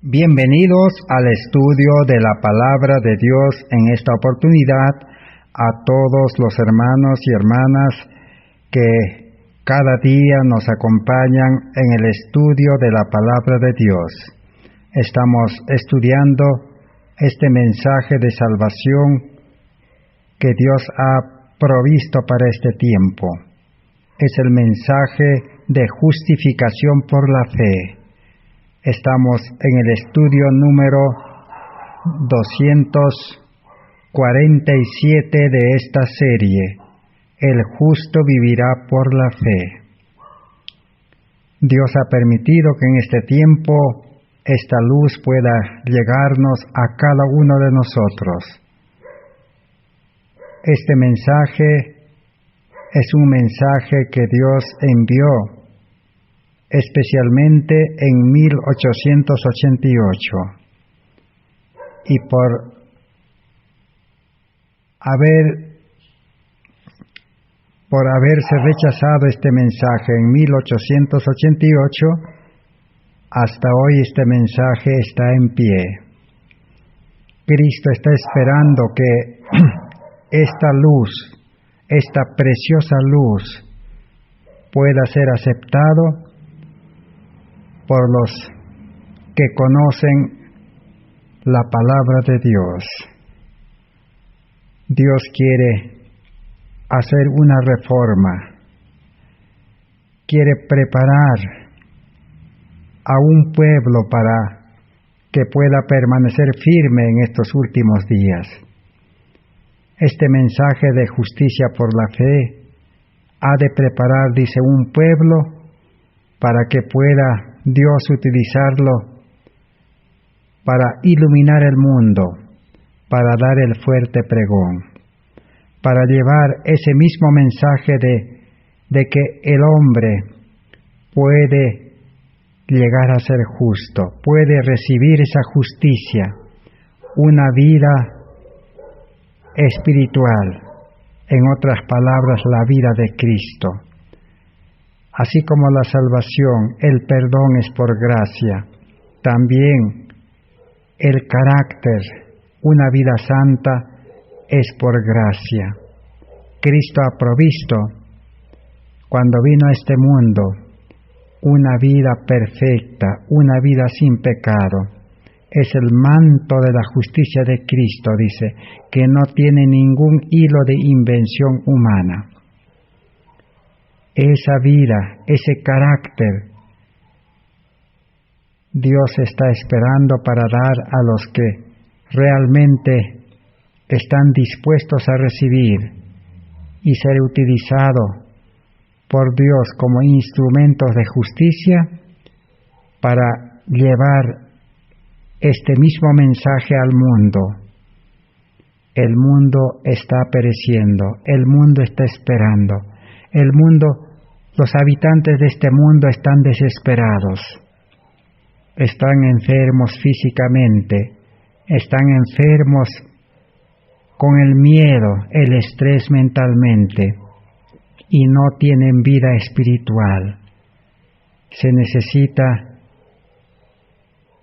Bienvenidos al estudio de la Palabra de Dios en esta oportunidad a todos los hermanos y hermanas que cada día nos acompañan en el estudio de la Palabra de Dios. Estamos estudiando este mensaje de salvación que Dios ha provisto para este tiempo. Es el mensaje de justificación por la fe. Estamos en el estudio número 247 de esta serie. El justo vivirá por la fe. Dios ha permitido que en este tiempo esta luz pueda llegarnos a cada uno de nosotros. Este mensaje es un mensaje que Dios envió especialmente en 1888, y por haberse rechazado este mensaje en 1888, hasta hoy este mensaje está en pie. Cristo está esperando que esta luz, esta preciosa luz, pueda ser aceptado por los que conocen la palabra de Dios. Dios quiere hacer una reforma, quiere preparar a un pueblo para que pueda permanecer firme en estos últimos días. Este mensaje de justicia por la fe ha de preparar, dice, un pueblo para que pueda Dios utilizarlo para iluminar el mundo, para dar el fuerte pregón, para llevar ese mismo mensaje de que el hombre puede llegar a ser justo, puede recibir esa justicia, una vida espiritual, en otras palabras, la vida de Cristo. Así como la salvación, el perdón es por gracia, también el carácter, una vida santa, es por gracia. Cristo ha provisto, cuando vino a este mundo, una vida perfecta, una vida sin pecado. Es el manto de la justicia de Cristo, dice, que no tiene ningún hilo de invención humana. Esa vida, ese carácter, Dios está esperando para dar a los que realmente están dispuestos a recibir y ser utilizado por Dios como instrumentos de justicia para llevar este mismo mensaje al mundo. El mundo está pereciendo, el mundo está esperando, los habitantes de este mundo están desesperados, están enfermos físicamente, están enfermos con el miedo, el estrés mentalmente, y no tienen vida espiritual. Se necesita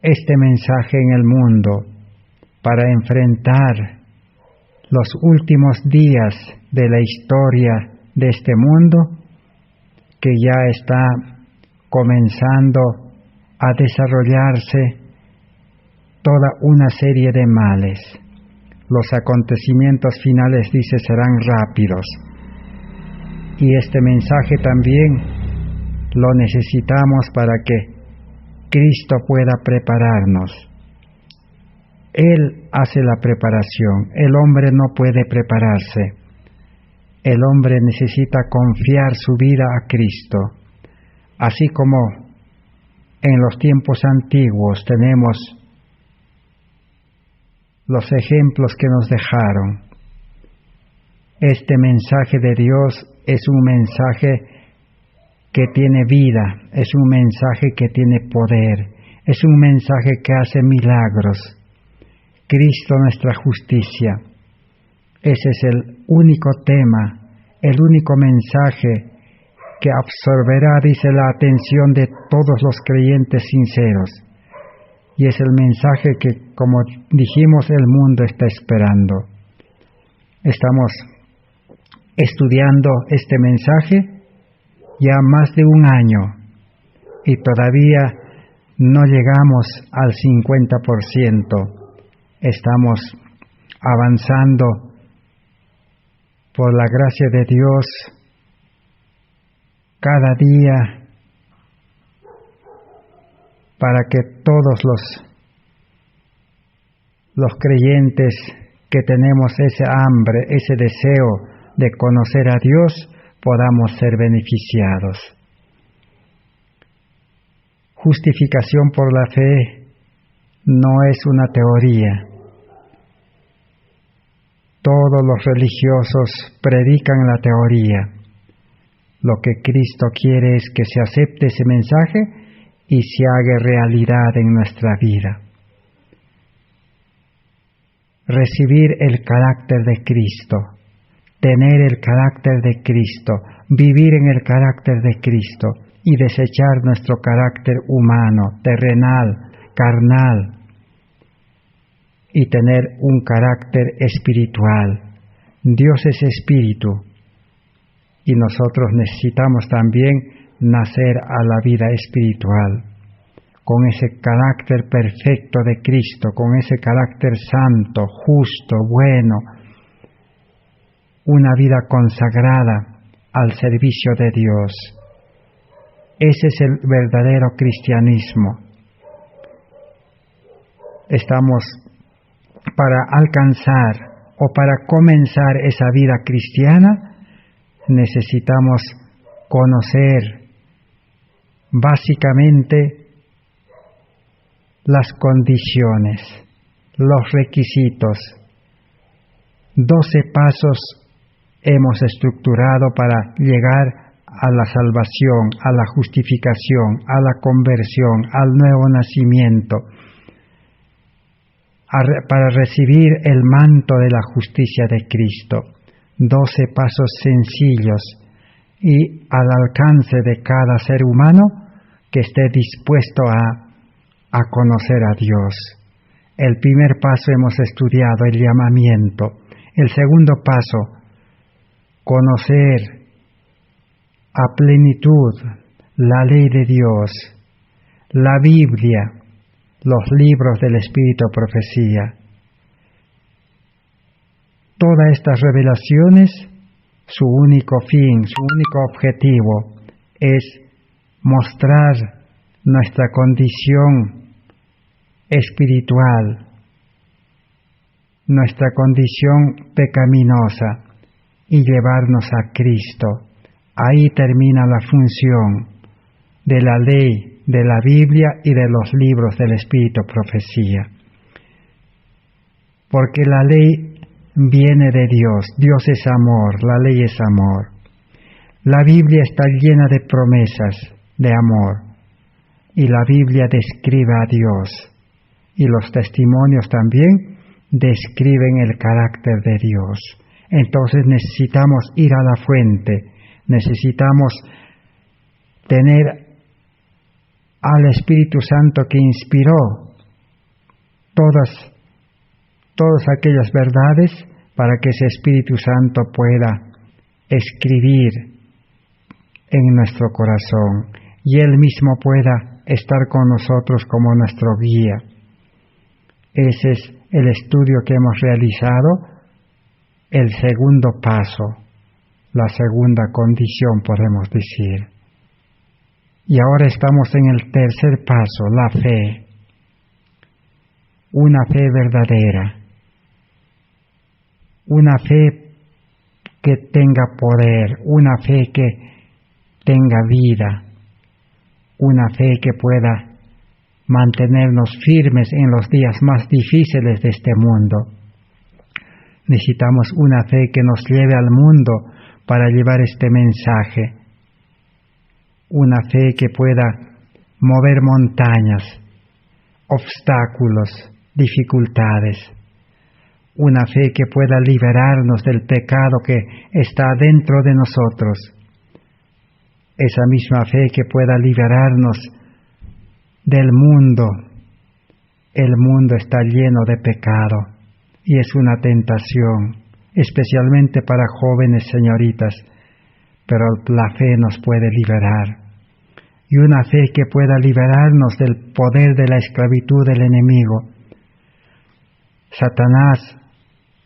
este mensaje en el mundo para enfrentar los últimos días de la historia de este mundo, que ya está comenzando a desarrollarse toda una serie de males. Los acontecimientos finales, dice, serán rápidos. Y este mensaje también lo necesitamos para que Cristo pueda prepararnos. Él hace la preparación, el hombre no puede prepararse. El hombre necesita confiar su vida a Cristo. Así como en los tiempos antiguos tenemos los ejemplos que nos dejaron. Este mensaje de Dios es un mensaje que tiene vida, es un mensaje que tiene poder, es un mensaje que hace milagros. Cristo, nuestra justicia. Ese es el único tema, el único mensaje que absorberá, dice, la atención de todos los creyentes sinceros. y es el mensaje que, como dijimos, el mundo está esperando. Estamos estudiando este mensaje ya más de un año y todavía no llegamos al 50%. Estamos avanzando por la gracia de Dios cada día para que todos los creyentes que tenemos ese hambre, ese deseo de conocer a Dios, podamos ser beneficiados. Justificación por la fe no es una teoría. Todos los religiosos predican la teoría. Lo que Cristo quiere es que se acepte ese mensaje y se haga realidad en nuestra vida. Recibir el carácter de Cristo, tener el carácter de Cristo, vivir en el carácter de Cristo y desechar nuestro carácter humano, terrenal, carnal, y tener un carácter espiritual. Dios es espíritu y nosotros necesitamos también nacer a la vida espiritual, con ese carácter perfecto de Cristo, con ese carácter santo, justo, bueno, una vida consagrada al servicio de Dios. Ese es el verdadero cristianismo. Estamos para alcanzar o para comenzar esa vida cristiana, necesitamos conocer básicamente las condiciones, los requisitos. 12 pasos hemos estructurado para llegar a la salvación, a la justificación, a la conversión, al nuevo nacimiento, para recibir el manto de la justicia de Cristo. 12 pasos sencillos y al alcance de cada ser humano que esté dispuesto a conocer a Dios. El primer paso hemos estudiado, el llamamiento. El segundo paso, conocer a plenitud la ley de Dios, la Biblia, los libros del Espíritu Profecía. Todas estas revelaciones, su único fin, su único objetivo es mostrar nuestra condición espiritual, nuestra condición pecaminosa y llevarnos a Cristo. Ahí termina la función de la ley, de la Biblia y de los libros del Espíritu Profecía. Porque la ley viene de Dios, Dios es amor, la ley es amor. La Biblia está llena de promesas de amor y la Biblia describe a Dios y los testimonios también describen el carácter de Dios. Entonces necesitamos ir a la fuente, necesitamos tener al Espíritu Santo que inspiró todas aquellas verdades para que ese Espíritu Santo pueda escribir en nuestro corazón y Él mismo pueda estar con nosotros como nuestro guía. Ese es el estudio que hemos realizado, el segundo paso, la segunda condición, podemos decir. Y ahora estamos en el tercer paso, la fe. Una fe verdadera. Una fe que tenga poder, una fe que tenga vida, una fe que pueda mantenernos firmes en los días más difíciles de este mundo. Necesitamos una fe que nos lleve al mundo para llevar este mensaje. Una fe que pueda mover montañas, obstáculos, dificultades. Una fe que pueda liberarnos del pecado que está dentro de nosotros. Esa misma fe que pueda liberarnos del mundo el mundo está lleno de pecado y es una tentación, especialmente para jóvenes señoritas, pero la fe nos puede liberar. Y una fe que pueda liberarnos del poder de la esclavitud del enemigo. Satanás,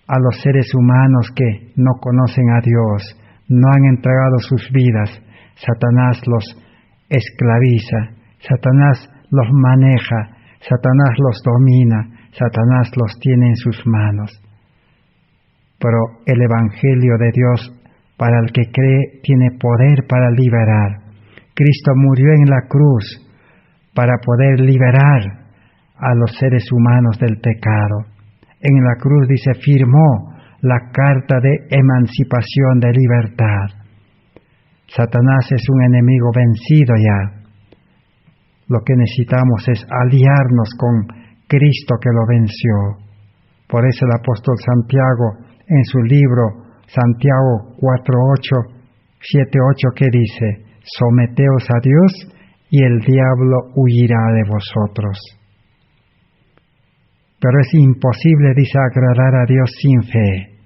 a los seres humanos que no conocen a Dios, no han entregado sus vidas, Satanás los esclaviza, Satanás los maneja, Satanás los domina, Satanás los tiene en sus manos. Pero el Evangelio de Dios, para el que cree, tiene poder para liberar. Cristo murió en la cruz para poder liberar a los seres humanos del pecado. En la cruz, dice, firmó la carta de emancipación, de libertad. Satanás es un enemigo vencido ya. Lo que necesitamos es aliarnos con Cristo que lo venció. Por eso el apóstol Santiago, en su libro Santiago 4:8, 7:8, que dice: someteos a Dios y el diablo huirá de vosotros. Pero es imposible, dice, agradar a Dios sin fe.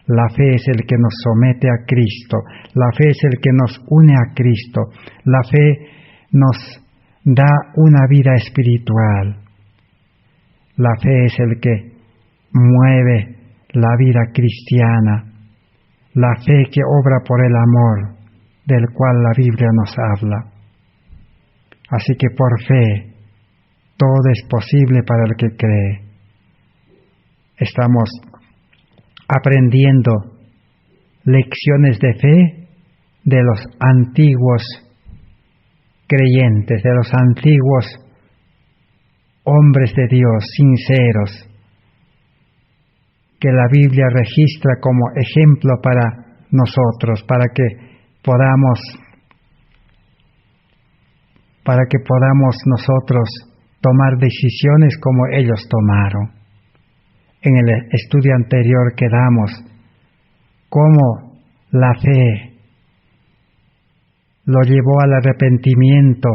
La fe es el que nos somete a Cristo, la fe es el que nos une a Cristo, la fe nos da una vida espiritual. La fe es el que mueve la vida cristiana, la fe que obra por el amor, del cual la Biblia nos habla. Así que por fe, todo es posible para el que cree. Estamos aprendiendo lecciones de fe de los antiguos creyentes, de los antiguos hombres de Dios, sinceros, que la Biblia registra como ejemplo para nosotros, para que podamos nosotros tomar decisiones como ellos tomaron. En el estudio anterior quedamos cómo la fe lo llevó al arrepentimiento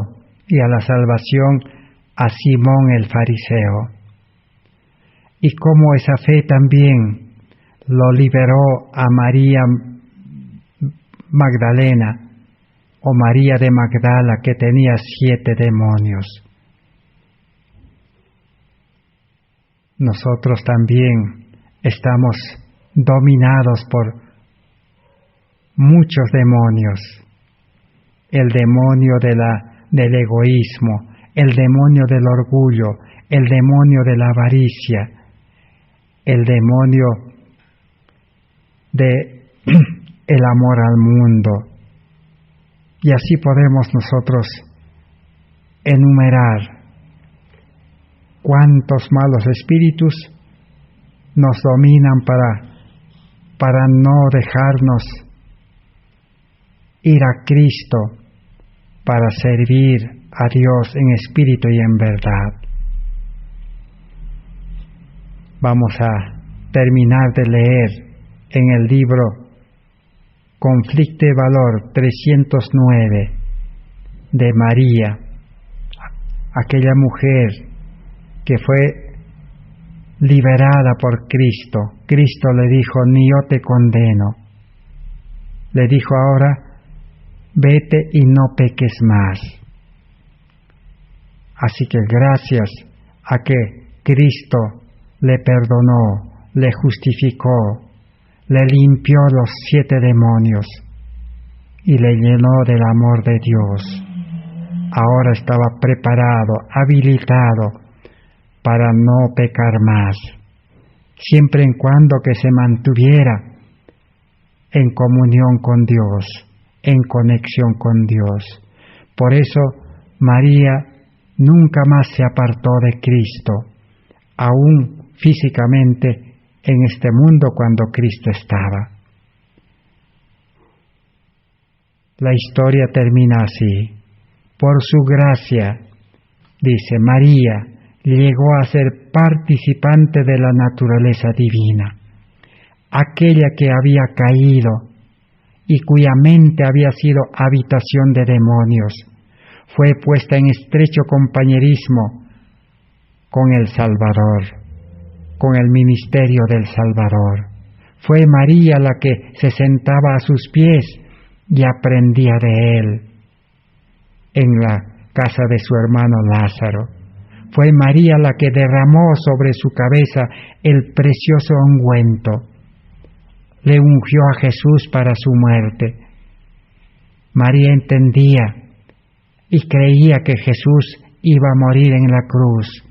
y a la salvación a Simón el fariseo, y cómo esa fe también lo liberó a María Magdalena, o María de Magdala, que tenía 7 demonios. Nosotros también estamos dominados por muchos demonios. El demonio del egoísmo, el demonio del orgullo, el demonio de la avaricia, el demonio de el amor al mundo. Y así podemos nosotros enumerar cuántos malos espíritus nos dominan para no dejarnos ir a Cristo, para servir a Dios en espíritu y en verdad. Vamos a terminar de leer en el libro Conflicto de Valor 309 de María, aquella mujer que fue liberada por Cristo. Cristo le dijo: ni yo te condeno. Le dijo: ahora vete y no peques más. Así que gracias a que Cristo le perdonó, le justificó, le limpió los 7 demonios y le llenó del amor de Dios, ahora estaba preparado, habilitado para no pecar más, siempre en cuando que se mantuviera en comunión con Dios, en conexión con Dios. Por eso María nunca más se apartó de Cristo, aún físicamente en este mundo cuando Cristo estaba. La historia termina así: por su gracia, dice, María llegó a ser participante de la naturaleza divina, aquella que había caído y cuya mente había sido habitación de demonios, fue puesta en estrecho compañerismo con el Salvador, con el ministerio del Salvador. Fue María la que se sentaba a sus pies y aprendía de él en la casa de su hermano Lázaro. Fue María la que derramó sobre su cabeza el precioso ungüento. Le ungió a Jesús para su muerte. María entendía y creía que Jesús iba a morir en la cruz,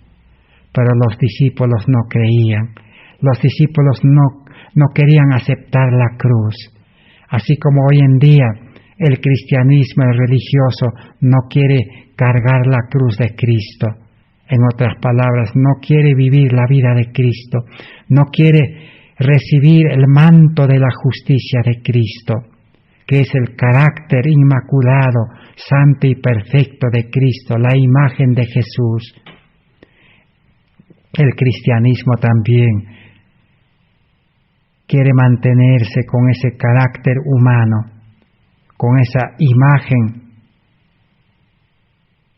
pero los discípulos no creían. Los discípulos no querían aceptar la cruz. Así como hoy en día el cristianismo, el religioso, no quiere cargar la cruz de Cristo. En otras palabras, no quiere vivir la vida de Cristo, no quiere recibir el manto de la justicia de Cristo, que es el carácter inmaculado, santo y perfecto de Cristo, la imagen de Jesús. El cristianismo también quiere mantenerse con ese carácter humano, con esa imagen.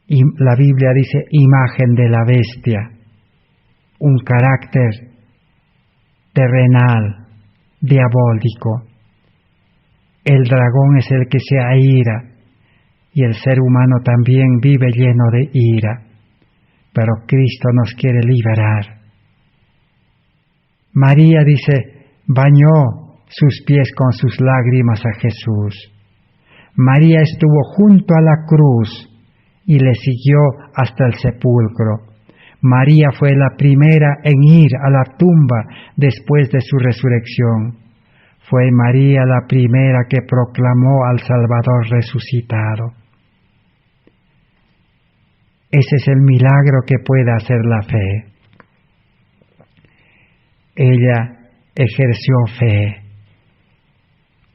Y la Biblia dice imagen de la bestia, un carácter terrenal, diabólico. El dragón es el que se aira y el ser humano también vive lleno de ira, pero Cristo nos quiere liberar. María dice, bañó sus pies con sus lágrimas a Jesús. María estuvo junto a la cruz y le siguió hasta el sepulcro. María fue la primera en ir a la tumba después de su resurrección. Fue María la primera que proclamó al Salvador resucitado. Ese es el milagro que puede hacer la fe. Ella ejerció fe,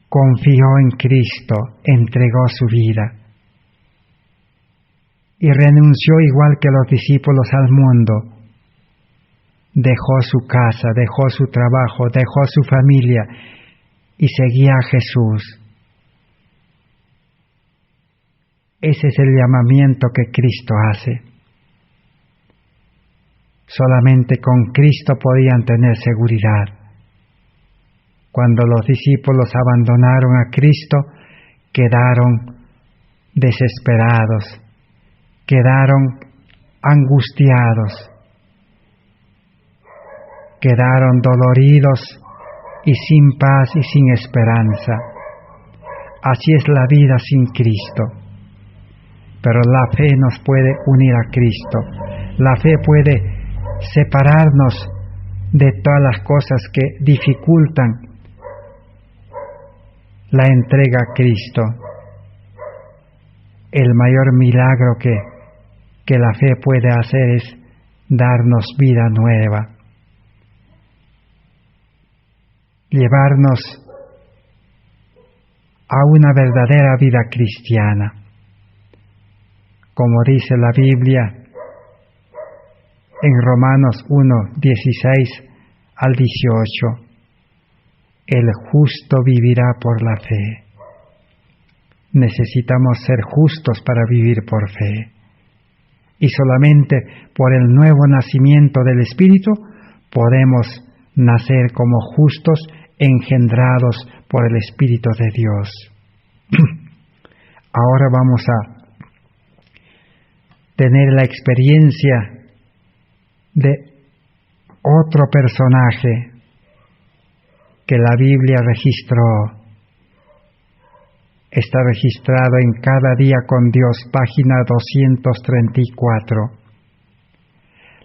confió en Cristo, entregó su vida y renunció igual que los discípulos al mundo. Dejó su casa, dejó su trabajo, dejó su familia y seguía a Jesús. Ese es el llamamiento que Cristo hace. Solamente con Cristo podían tener seguridad. Cuando los discípulos abandonaron a Cristo, quedaron desesperados, quedaron angustiados, quedaron doloridos y sin paz y sin esperanza. Así es la vida sin Cristo. Pero la fe nos puede unir a Cristo. La fe puede separarnos de todas las cosas que dificultan la entrega a Cristo. El mayor milagro que la fe puede hacer es darnos vida nueva, llevarnos a una verdadera vida cristiana. Como dice la Biblia en Romanos 1, 16 al 18, el justo vivirá por la fe. Necesitamos ser justos para vivir por fe. Y solamente por el nuevo nacimiento del Espíritu podemos nacer como justos engendrados por el Espíritu de Dios. Ahora vamos a tener la experiencia de otro personaje que la Biblia registró. Está registrado en Cada Día con Dios, página 234.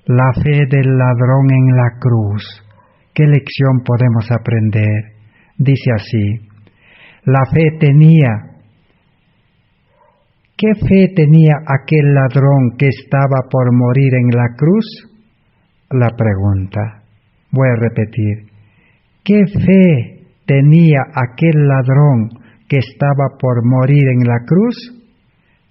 La fe del ladrón en la cruz. ¿Qué lección podemos aprender? Dice así: la fe tenía. ¿Qué fe tenía aquel ladrón que estaba por morir en la cruz? La pregunta. Voy a repetir. ¿Qué fe tenía aquel ladrón que estaba por morir en la cruz?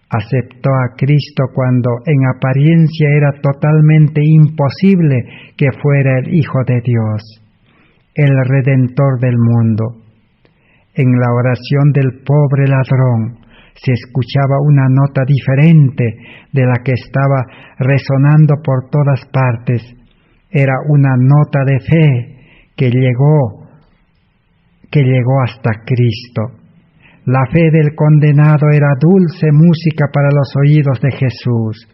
Aceptó a Cristo cuando en apariencia era totalmente imposible que fuera el Hijo de Dios, el Redentor del mundo. En la oración del pobre ladrón se escuchaba una nota diferente de la que estaba resonando por todas partes. Era una nota de fe que llegó hasta Cristo. La fe del condenado era dulce música para los oídos de Jesús.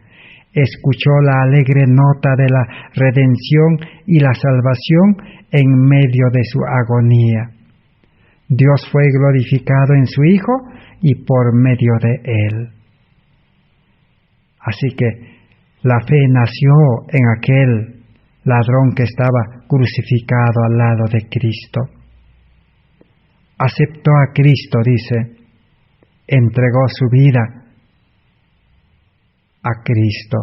Escuchó la alegre nota de la redención y la salvación en medio de su agonía. Dios fue glorificado en su Hijo y por medio de Él. Así que la fe nació en aquel ladrón que estaba crucificado al lado de Cristo. Aceptó a Cristo, dice, entregó su vida a Cristo,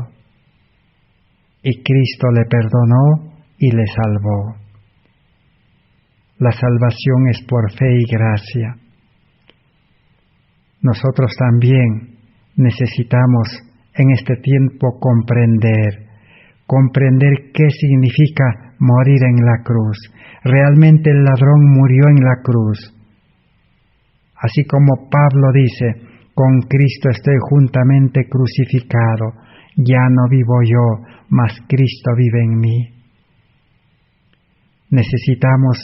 y Cristo le perdonó y le salvó. La salvación es por fe y gracia. Nosotros también necesitamos en este tiempo comprender qué significa morir en la cruz. Realmente el ladrón murió en la cruz. Así como Pablo dice, con Cristo estoy juntamente crucificado, ya no vivo yo, mas Cristo vive en mí. Necesitamos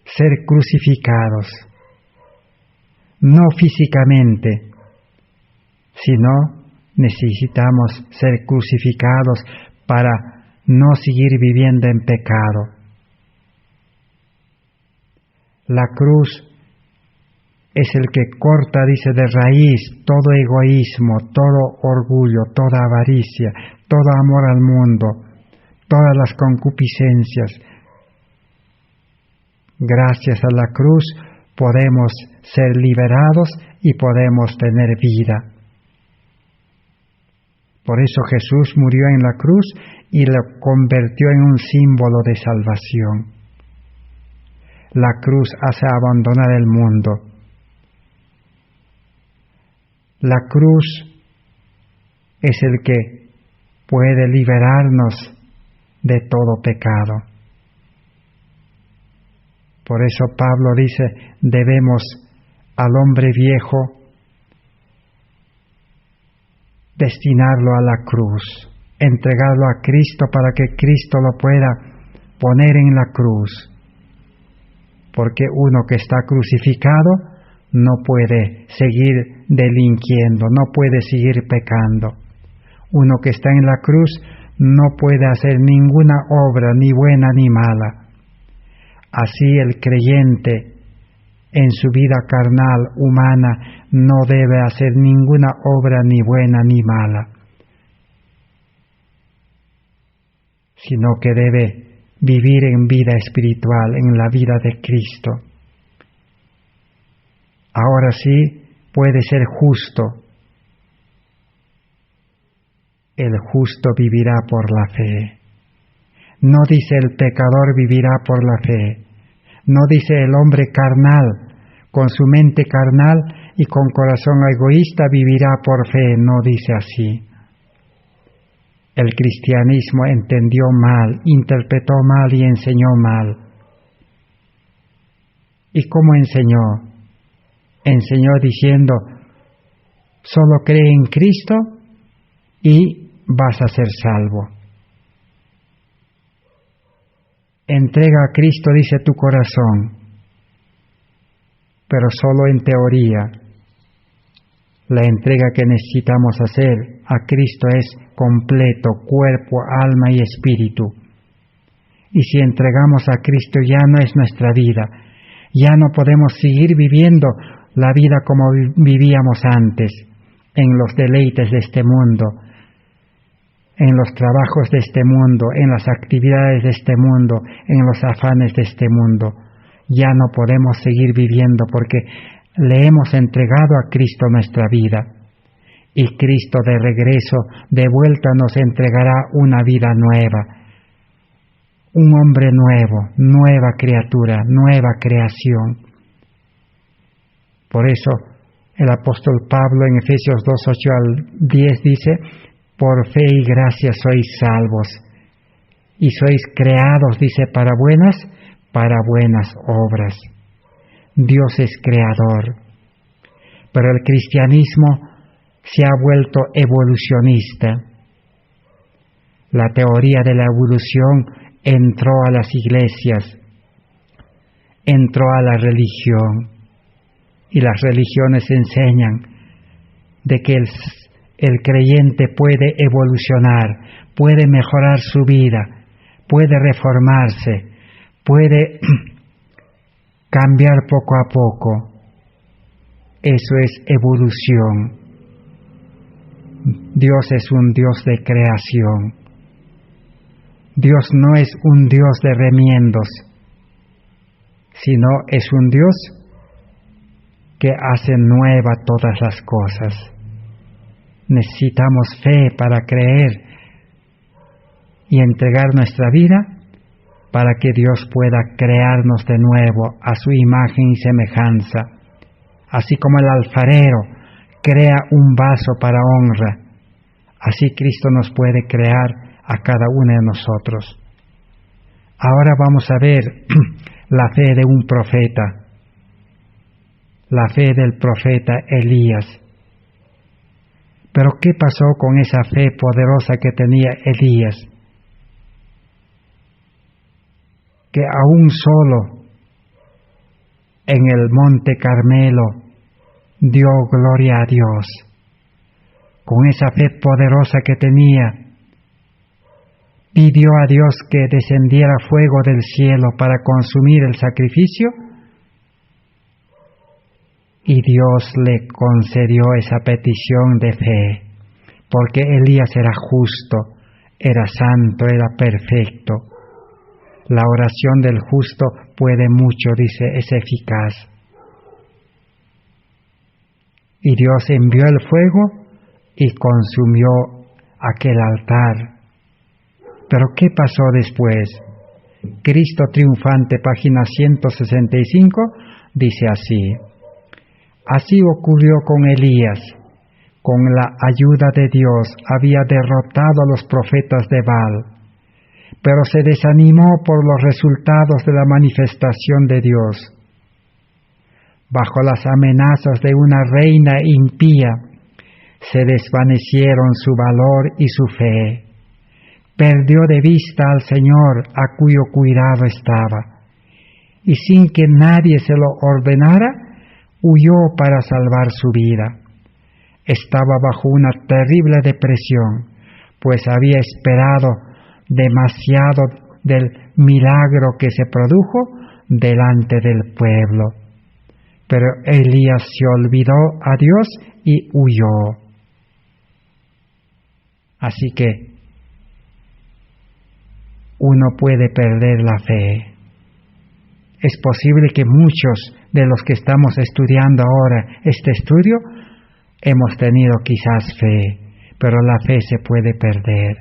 ser crucificados, no físicamente, sino necesitamos ser crucificados para no seguir viviendo en pecado. La cruz es el que corta, dice, de raíz todo egoísmo, todo orgullo, toda avaricia, todo amor al mundo, todas las concupiscencias. Gracias a la cruz podemos ser liberados y podemos tener vida. Por eso Jesús murió en la cruz y lo convirtió en un símbolo de salvación. La cruz hace abandonar el mundo. La cruz es el que puede liberarnos de todo pecado. Por eso Pablo dice, debemos al hombre viejo destinarlo a la cruz, entregarlo a Cristo para que Cristo lo pueda poner en la cruz. Porque uno que está crucificado no puede seguir delinquiendo, no puede seguir pecando. Uno que está en la cruz no puede hacer ninguna obra, ni buena ni mala. Así el creyente en su vida carnal, humana, no debe hacer ninguna obra ni buena ni mala, sino que debe vivir en vida espiritual, en la vida de Cristo. Ahora sí puede ser justo. El justo vivirá por la fe. No dice el pecador vivirá por la fe. No dice el hombre carnal, con su mente carnal y con corazón egoísta vivirá por fe. No dice así. El cristianismo entendió mal, interpretó mal y enseñó mal. ¿Y cómo enseñó? Enseñó diciendo, solo cree en Cristo y vas a ser salvo. Entrega a Cristo, dice tu corazón, pero solo en teoría. La entrega que necesitamos hacer a Cristo es completo, cuerpo, alma y espíritu. Y si entregamos a Cristo ya no es nuestra vida, ya no podemos seguir viviendo la vida como vivíamos antes, en los deleites de este mundo, en los trabajos de este mundo, en las actividades de este mundo, en los afanes de este mundo. Ya no podemos seguir viviendo porque le hemos entregado a Cristo nuestra vida. Y Cristo de regreso, de vuelta, nos entregará una vida nueva, un hombre nuevo, nueva criatura, nueva creación. Por eso el apóstol Pablo en Efesios 2:8-10 dice, por fe y gracia sois salvos, y sois creados, dice, para buenas obras. Dios es creador. Pero el cristianismo se ha vuelto evolucionista. La teoría de la evolución entró a las iglesias, entró a la religión, y las religiones enseñan de que el creyente puede evolucionar, puede mejorar su vida, puede reformarse, puede cambiar poco a poco. Eso es evolución. Dios es un Dios de creación. Dios no es un Dios de remiendos, sino es un Dios que hace nueva todas las cosas. Necesitamos fe para creer y entregar nuestra vida para que Dios pueda crearnos de nuevo a su imagen y semejanza. Así como el alfarero crea un vaso para honra, así Cristo nos puede crear a cada uno de nosotros. Ahora vamos a ver la fe de un profeta, la fe del profeta Elías. Pero ¿qué pasó con esa fe poderosa que tenía Elías? Que aún solo en el monte Carmelo dio gloria a Dios. Con esa fe poderosa que tenía, pidió a Dios que descendiera fuego del cielo para consumir el sacrificio, y Dios le concedió esa petición de fe, porque Elías era justo, era santo, era perfecto. La oración del justo puede mucho, dice, es eficaz. Y Dios envió el fuego y consumió aquel altar. Pero ¿qué pasó después? Cristo triunfante, página 165, dice así: así ocurrió con Elías. Con la ayuda de Dios había derrotado a los profetas de Baal, pero se desanimó por los resultados de la manifestación de Dios. Bajo las amenazas de una reina impía, se desvanecieron su valor y su fe. Perdió de vista al Señor a cuyo cuidado estaba, y sin que nadie se lo ordenara, huyó para salvar su vida. Estaba bajo una terrible depresión, pues había esperado demasiado del milagro que se produjo delante del pueblo. Pero Elías se olvidó a Dios y huyó. Así que uno puede perder la fe. Es posible que muchos de los que estamos estudiando ahora este estudio hemos tenido quizás fe, pero la fe se puede perder.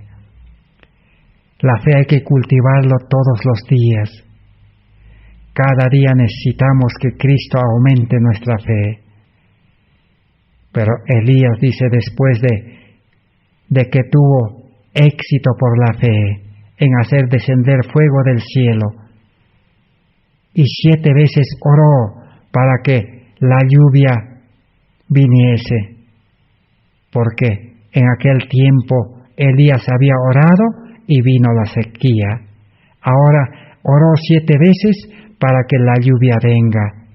La fe hay que cultivarlo todos los días. Cada día necesitamos que Cristo aumente nuestra fe. Pero Elías dice, después de que tuvo éxito por la fe en hacer descender fuego del cielo, y 7 veces oró para que la lluvia viniese, porque en aquel tiempo Elías había orado y vino la sequía. Ahora oró 7 veces para que la lluvia venga.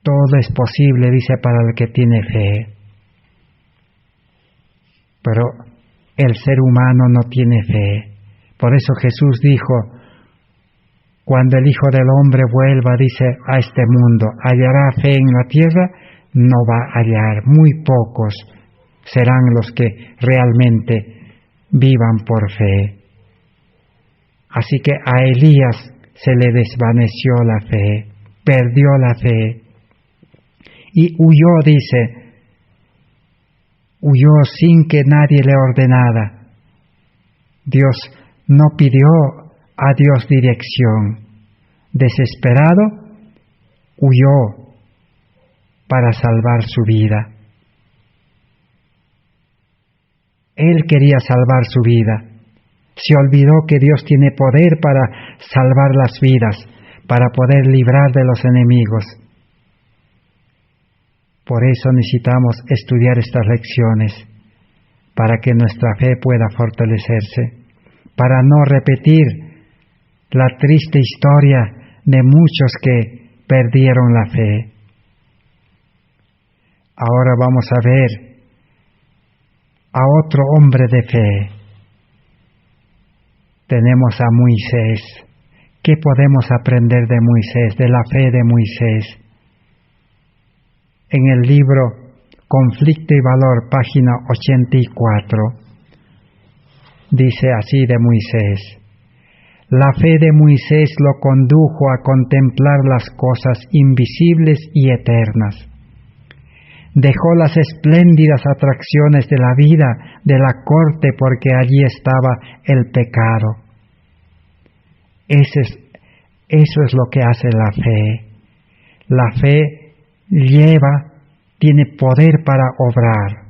Todo es posible, dice, para el que tiene fe. Pero el ser humano no tiene fe. Por eso Jesús dijo, cuando el Hijo del Hombre vuelva, dice, a este mundo, ¿hallará fe en la tierra? No va a hallar. Muy pocos serán los que realmente vivan por fe. Así que a Elías se le desvaneció la fe, perdió la fe y huyó, dice, huyó sin que nadie le ordenara. Dios no pidió a Dios dirección. Desesperado, huyó para salvar su vida. Él quería salvar su vida. Se olvidó que Dios tiene poder para salvar las vidas, para poder librar de los enemigos. Por eso necesitamos estudiar estas lecciones, para que nuestra fe pueda fortalecerse, para no repetir la triste historia de muchos que perdieron la fe. Ahora vamos a ver a otro hombre de fe. Tenemos a Moisés. ¿Qué podemos aprender de Moisés, de la fe de Moisés? En el libro Conflicto y Valor, página 84, dice así de Moisés: la fe de Moisés lo condujo a contemplar las cosas invisibles y eternas. Dejó las espléndidas atracciones de la vida, de la corte, porque allí estaba el pecado. Eso es lo que hace la fe. La fe tiene poder para obrar.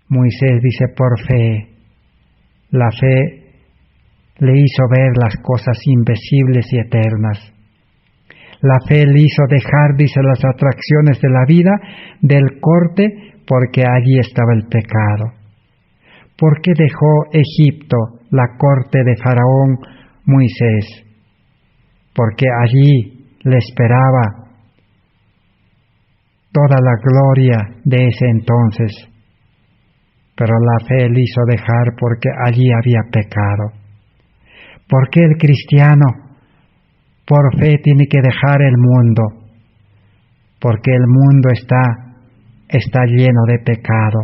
Moisés dice por fe. La fe le hizo ver las cosas invisibles y eternas. La fe le hizo dejar, dice, las atracciones de la vida, del corte, porque allí estaba el pecado. ¿Por qué dejó Egipto, la corte de Faraón, Moisés? Porque allí le esperaba toda la gloria de ese entonces. Pero la fe le hizo dejar porque allí había pecado. ¿Por qué el cristiano por fe tiene que dejar el mundo? Porque el mundo está lleno de pecado.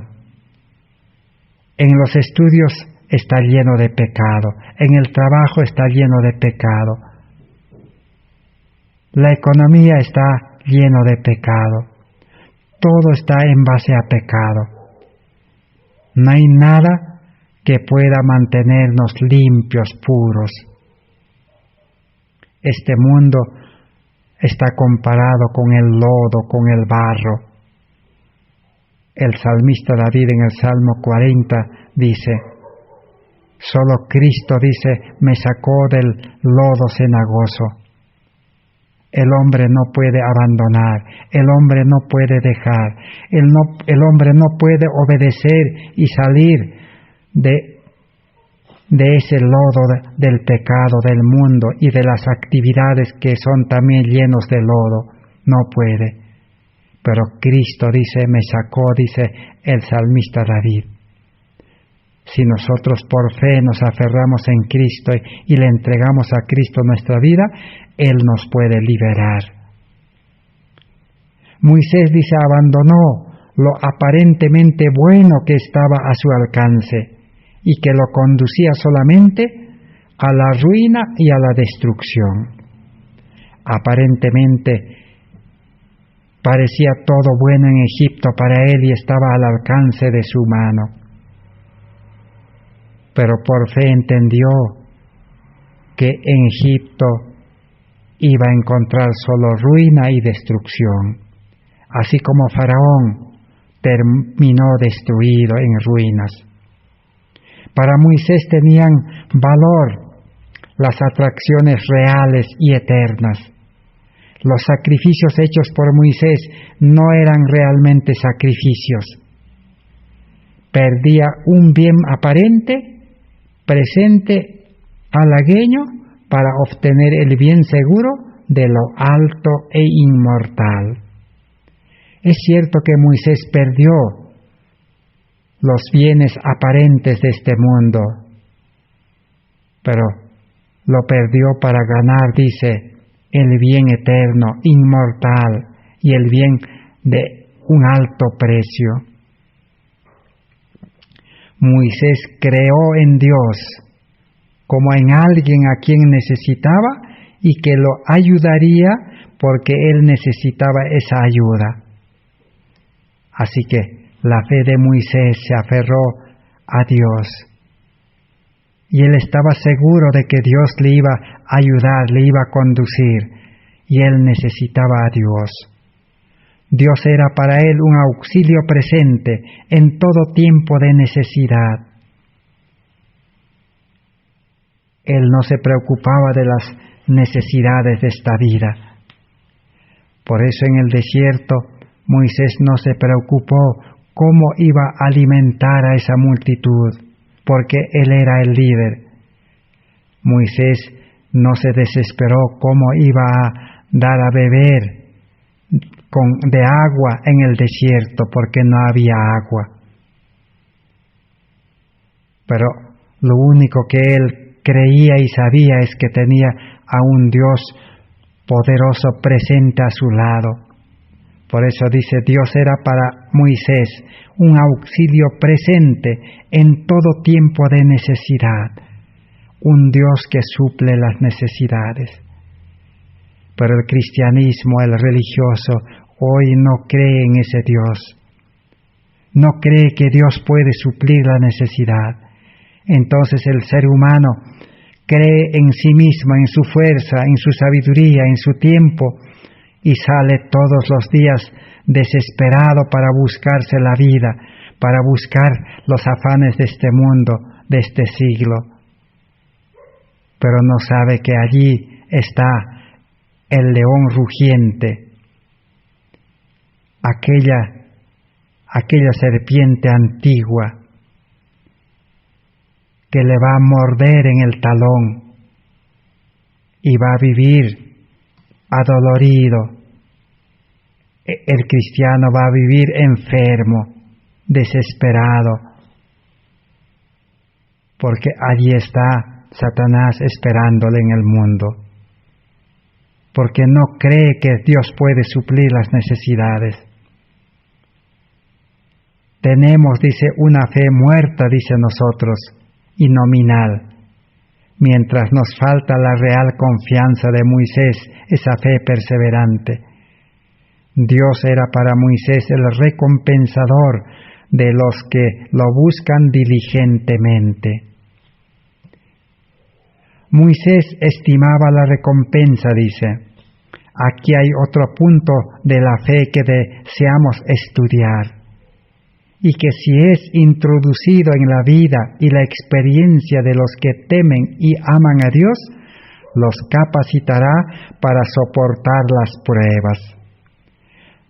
En los estudios está lleno de pecado. En el trabajo está lleno de pecado. La economía está lleno de pecado. Todo está en base a pecado. No hay nada que pueda mantenernos limpios, puros. Este mundo está comparado con el lodo, con el barro. El salmista David en el Salmo 40 dice: solo Cristo, dice, me sacó del lodo cenagoso. El hombre no puede abandonar, el hombre no puede dejar, el hombre no puede obedecer y salir de ese lodo del pecado del mundo y de las actividades que son también llenos de lodo. No puede. Pero Cristo, dice, me sacó, dice el salmista David. Si nosotros por fe nos aferramos en Cristo y le entregamos a Cristo nuestra vida, Él nos puede liberar. Moisés, dice, abandonó lo aparentemente bueno que estaba a su alcance y que lo conducía solamente a la ruina y a la destrucción. Aparentemente parecía todo bueno en Egipto para él y estaba al alcance de su mano. Pero por fe entendió que en Egipto iba a encontrar solo ruina y destrucción, así como Faraón terminó destruido en ruinas. Para Moisés tenían valor las atracciones reales y eternas. Los sacrificios hechos por Moisés no eran realmente sacrificios. Perdía un bien aparente, presente, halagueño, para obtener el bien seguro de lo alto e inmortal. Es cierto que Moisés perdió los bienes aparentes de este mundo, pero lo perdió para ganar, dice, el bien eterno, inmortal, y el bien de un alto precio. Moisés creó en Dios como en alguien a quien necesitaba y que lo ayudaría porque él necesitaba esa ayuda. Así que la fe de Moisés se aferró a Dios y él estaba seguro de que Dios le iba a ayudar, le iba a conducir, y él necesitaba a Dios. Dios era para él un auxilio presente en todo tiempo de necesidad. Él no se preocupaba de las necesidades de esta vida. Por eso en el desierto Moisés no se preocupó cómo iba a alimentar a esa multitud, porque él era el líder. Moisés no se desesperó cómo iba a dar a beber de agua en el desierto, porque no había agua. Pero lo único que él creía y sabía es que tenía a un Dios poderoso presente a su lado. Por eso dice, Dios era para Moisés un auxilio presente en todo tiempo de necesidad, un Dios que suple las necesidades. Pero el cristianismo, el religioso, hoy no cree en ese Dios. No cree que Dios puede suplir la necesidad. Entonces el ser humano cree en sí mismo, en su fuerza, en su sabiduría, en su tiempo, y sale todos los días desesperado para buscarse la vida, para buscar los afanes de este mundo, de este siglo. Pero no sabe que allí está el león rugiente, aquella serpiente antigua que le va a morder en el talón y va a vivir adolorido. El cristiano va a vivir enfermo, desesperado, porque allí está Satanás esperándole en el mundo, porque no cree que Dios puede suplir las necesidades. Tenemos, dice, una fe muerta, dice nosotros, y nominal, mientras nos falta la real confianza de Moisés, esa fe perseverante. Dios era para Moisés el recompensador de los que lo buscan diligentemente. Moisés estimaba la recompensa, dice. Aquí hay otro punto de la fe que deseamos estudiar, y que si es introducido en la vida y la experiencia de los que temen y aman a Dios, los capacitará para soportar las pruebas.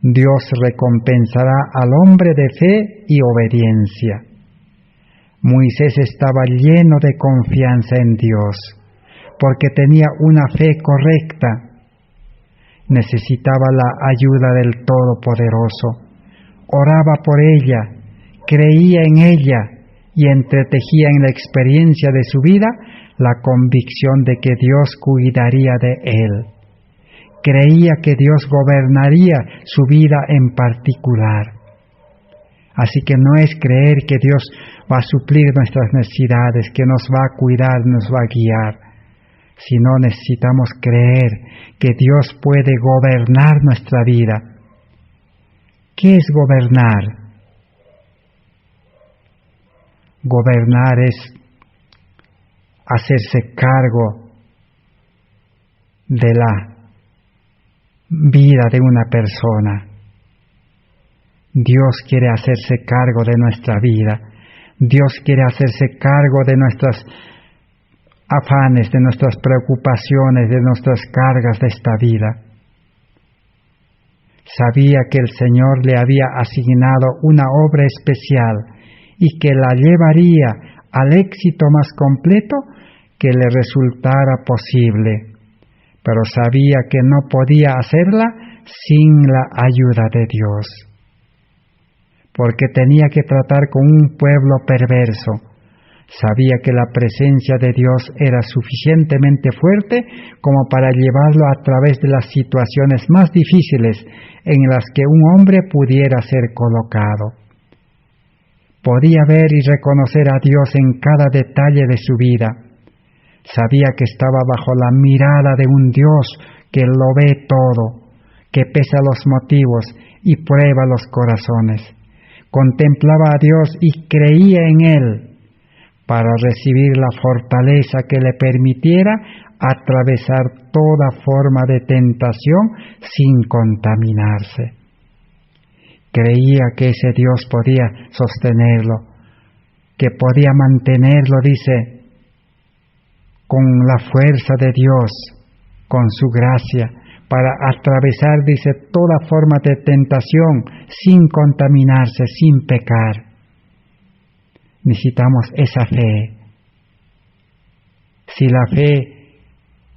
Dios recompensará al hombre de fe y obediencia. Moisés estaba lleno de confianza en Dios, porque tenía una fe correcta. Necesitaba la ayuda del Todopoderoso. Oraba por ella, creía en ella y entretejía en la experiencia de su vida la convicción de que Dios cuidaría de él. Creía que Dios gobernaría su vida en particular. Así que no es creer que Dios va a suplir nuestras necesidades, que nos va a cuidar, nos va a guiar, sino necesitamos creer que Dios puede gobernar nuestra vida. ¿Qué es gobernar? Gobernar es hacerse cargo de la vida de una persona. Dios quiere hacerse cargo de nuestra vida. Dios quiere hacerse cargo de nuestros afanes, de nuestras preocupaciones, de nuestras cargas de esta vida. Sabía que el Señor le había asignado una obra especial y que la llevaría al éxito más completo que le resultara posible, pero sabía que no podía hacerla sin la ayuda de Dios, porque tenía que tratar con un pueblo perverso. Sabía que la presencia de Dios era suficientemente fuerte como para llevarlo a través de las situaciones más difíciles en las que un hombre pudiera ser colocado. Podía ver y reconocer a Dios en cada detalle de su vida. Sabía que estaba bajo la mirada de un Dios que lo ve todo, que pesa los motivos y prueba los corazones. Contemplaba a Dios y creía en Él para recibir la fortaleza que le permitiera atravesar toda forma de tentación sin contaminarse. Creía que ese Dios podía sostenerlo, que podía mantenerlo, dice, con la fuerza de Dios, con su gracia, para atravesar, dice, toda forma de tentación sin contaminarse, sin pecar. Necesitamos esa fe. Si la fe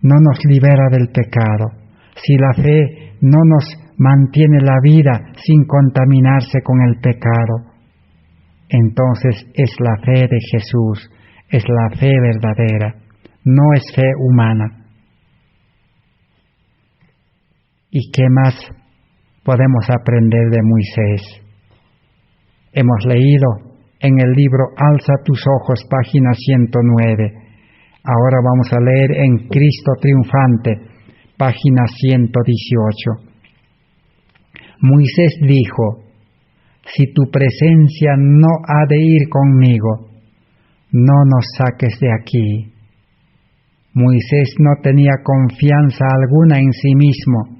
no nos libera del pecado, si la fe no nos mantiene la vida sin contaminarse con el pecado, entonces es la fe de Jesús, es la fe verdadera, no es fe humana. ¿Y qué más podemos aprender de Moisés? Hemos leído en el libro Alza tus ojos, página 109. Ahora vamos a leer en Cristo triunfante, página 118. Moisés dijo: si tu presencia no ha de ir conmigo, no nos saques de aquí. Moisés no tenía confianza alguna en sí mismo.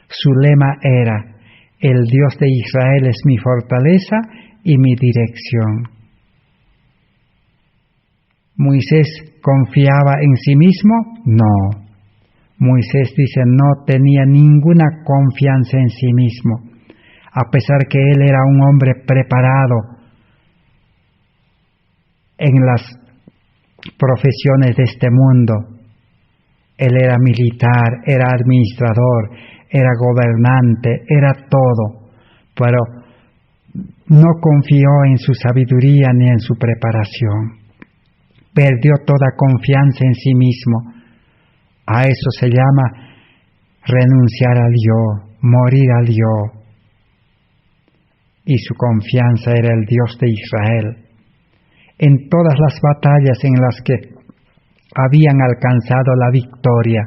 Su lema era: el Dios de Israel es mi fortaleza y mi dirección. ¿Moisés confiaba en sí mismo? No. Moisés dice no tenía ninguna confianza en sí mismo, a pesar que él era un hombre preparado en las profesiones de este mundo. Él era militar, era administrador, era gobernante, era todo, pero no confió en su sabiduría ni en su preparación. Perdió toda confianza en sí mismo. A eso se llama renunciar al yo, morir al yo. Y su confianza era el Dios de Israel. En todas las batallas en las que habían alcanzado la victoria,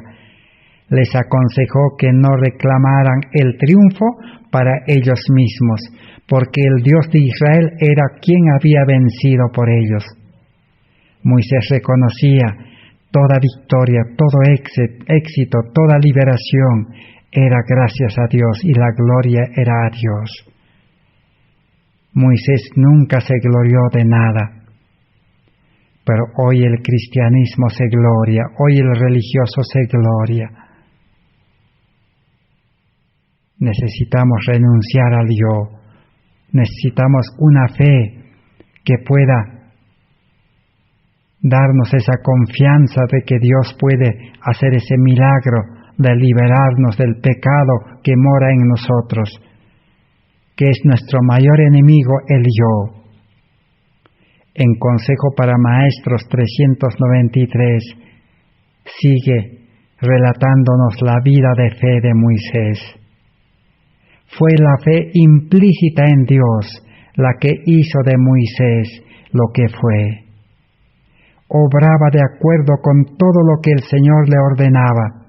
les aconsejó que no reclamaran el triunfo para ellos mismos, porque el Dios de Israel era quien había vencido por ellos. Moisés reconocía toda victoria, todo éxito, toda liberación era gracias a Dios y la gloria era a Dios. Moisés nunca se glorió de nada, pero hoy el cristianismo se gloria, hoy el religioso se gloria. Necesitamos renunciar al yo, necesitamos una fe que pueda darnos esa confianza de que Dios puede hacer ese milagro de liberarnos del pecado que mora en nosotros, que es nuestro mayor enemigo, el yo. En Consejo para Maestros 393 sigue relatándonos la vida de fe de Moisés. Fue la fe implícita en Dios la que hizo de Moisés lo que fue. Obraba de acuerdo con todo lo que el Señor le ordenaba.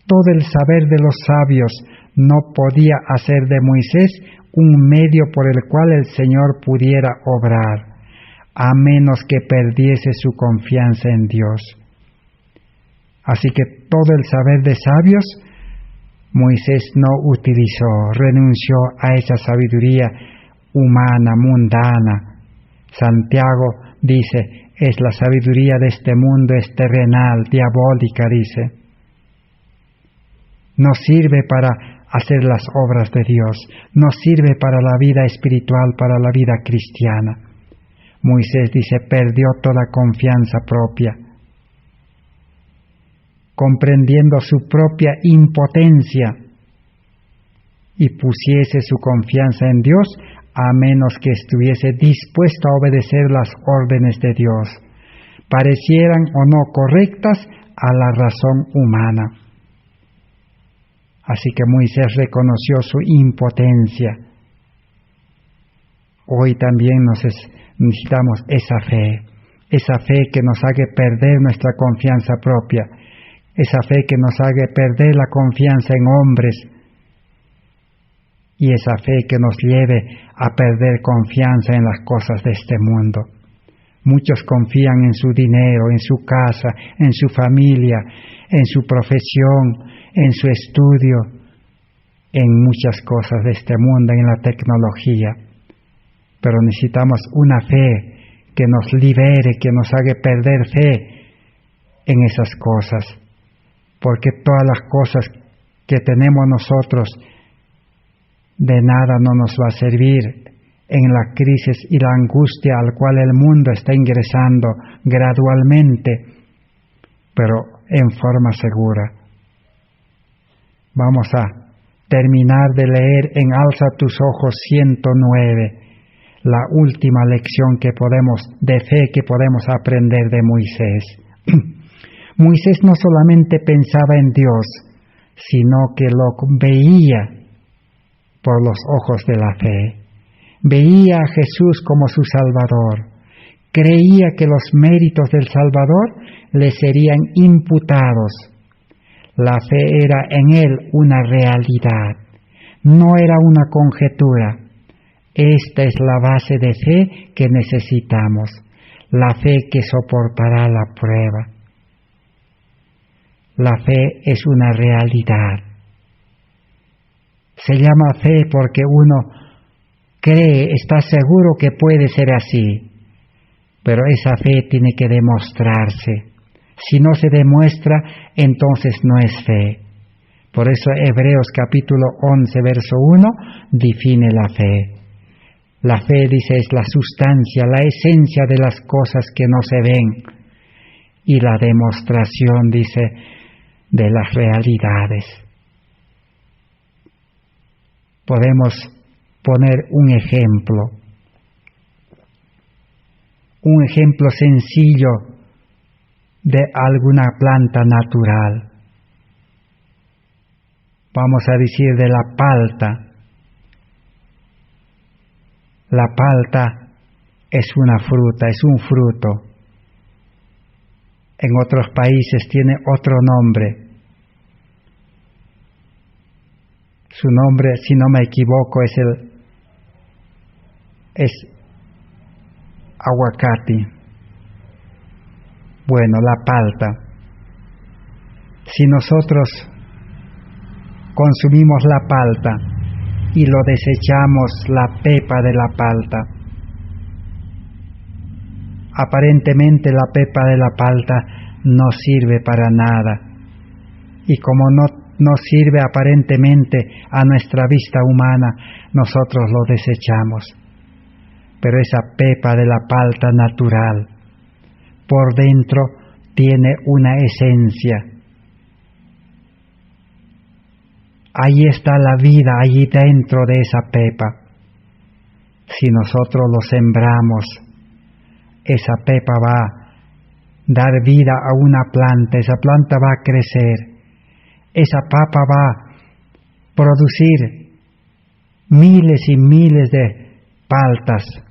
Todo el saber de los sabios no podía hacer de Moisés un medio por el cual el Señor pudiera obrar, a menos que perdiese su confianza en Dios. Así que todo el saber de sabios, Moisés no utilizó, renunció a esa sabiduría humana, mundana. Santiago dice, es la sabiduría de este mundo, es terrenal, diabólica, dice. No sirve para hacer las obras de Dios, no sirve para la vida espiritual, para la vida cristiana. Moisés dice, perdió toda confianza propia. Comprendiendo su propia impotencia, y pusiese su confianza en Dios, a menos que estuviese dispuesto a obedecer las órdenes de Dios, parecieran o no correctas a la razón humana. Así que Moisés reconoció su impotencia. Hoy también necesitamos esa fe que nos haga perder nuestra confianza propia, esa fe que nos haga perder la confianza en hombres, y esa fe que nos lleve a perder confianza en las cosas de este mundo. Muchos confían en su dinero, en su casa, en su familia, en su profesión, en su estudio, en muchas cosas de este mundo, en la tecnología. Pero necesitamos una fe que nos libere, que nos haga perder fe en esas cosas, porque todas las cosas que tenemos nosotros de nada no nos va a servir en la crisis y la angustia al cual el mundo está ingresando gradualmente, pero en forma segura. Vamos a terminar de leer en Alza tus ojos 109, la última lección de fe que podemos aprender de Moisés. Moisés no solamente pensaba en Dios, sino que lo veía por los ojos de la fe. Veía a Jesús como su Salvador. Creía que los méritos del Salvador le serían imputados. La fe era en él una realidad, no era una conjetura. Esta es la base de fe que necesitamos, la fe que soportará la prueba. La fe es una realidad. Se llama fe porque uno cree, está seguro que puede ser así, pero esa fe tiene que demostrarse. Si no se demuestra, entonces no es fe. Por eso Hebreos capítulo 11, verso 1, define la fe. La fe, dice, es la sustancia, la esencia de las cosas que no se ven. Y la demostración, dice, de las realidades. Podemos poner un ejemplo sencillo de alguna planta natural. Vamos a decir de la palta. La palta es una fruta, es un fruto. En otros países tiene otro nombre. Su nombre, si no me equivoco, es aguacate. Bueno, la palta. Si nosotros consumimos la palta y lo desechamos, la pepa de la palta, aparentemente la pepa de la palta no sirve para nada. Y como no sirve aparentemente a nuestra vista humana, nosotros lo desechamos. Pero esa pepa de la palta natural, por dentro tiene una esencia. Ahí está la vida, allí dentro de esa pepa. Si nosotros lo sembramos, esa pepa va a dar vida a una planta, esa planta va a crecer, esa papa va a producir miles y miles de paltas.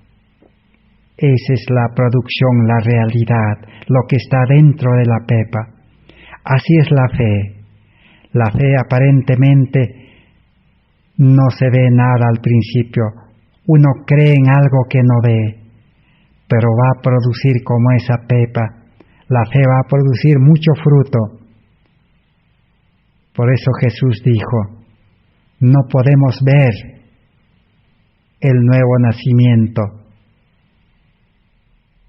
Esa es la producción, la realidad, lo que está dentro de la pepa. Así es la fe. La fe aparentemente no se ve nada al principio. Uno cree en algo que no ve, pero va a producir como esa pepa. La fe va a producir mucho fruto. Por eso Jesús dijo, no podemos ver el nuevo nacimiento,